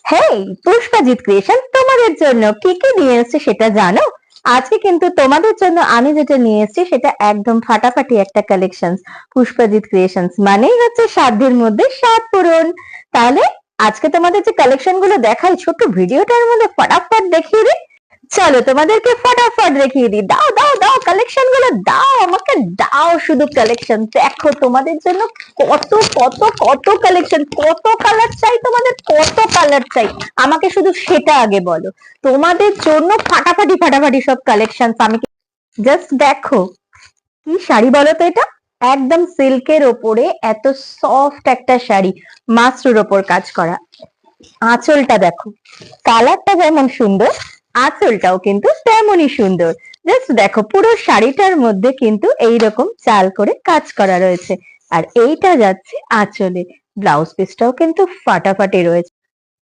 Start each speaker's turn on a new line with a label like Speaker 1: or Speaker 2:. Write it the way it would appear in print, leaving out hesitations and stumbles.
Speaker 1: হেই, পুষ্পাজিৎ creation তোমাদের জন্য কি কি নিয়ে এসেছে সেটা জানো? আজকে কিন্তু তোমাদের জন্য আমি যেটা নিয়ে এসেছি সেটা একদম ফাটাফাটি একটা কালেকশন। পুষ্পাজিৎ ক্রিয়েশনস মানেই হচ্ছে সাধ্যের মধ্যে সাত পূরণ। তাহলে আজকে তোমাদের যে কালেকশন গুলো দেখাই ছোট্ট ভিডিওটার মধ্যে ফটাফট দেখিয়ে দিই। চলো তোমাদেরকে ফটাফট দেখিয়ে দিই। দাও দাও দাও কালেকশন গুলো দাও, আমাকে দাও শুধু কালেকশন। দেখো তোমাদের জন্য কত কত কত কালেকশন, কত কালার চাই তোমাদের, কত কালার চাই আমাকে শুধু সেটা আগে বলো। তোমাদের জন্য ফাটাফাটি ফাটাফাটি সব কালেকশন। আমি জাস্ট দেখো কি শাড়ি বলো তো এটা, একদম সিল্কের ওপরে এত সফট একটা শাড়ি, মাস্টুর ওপর কাজ করা। আঁচলটা দেখো, কালারটা যেমন সুন্দর আঁচলটাও কিন্তু তেমনই সুন্দর। জাস্ট দেখো পুরো শাড়িটার মধ্যে কিন্তু এইরকম চাল করে কাজ করা রয়েছে, আর এইটা যাচ্ছে আঁচলে। ব্লাউজ পিসটাও কিন্তু ফাটাফাটি রয়েছে।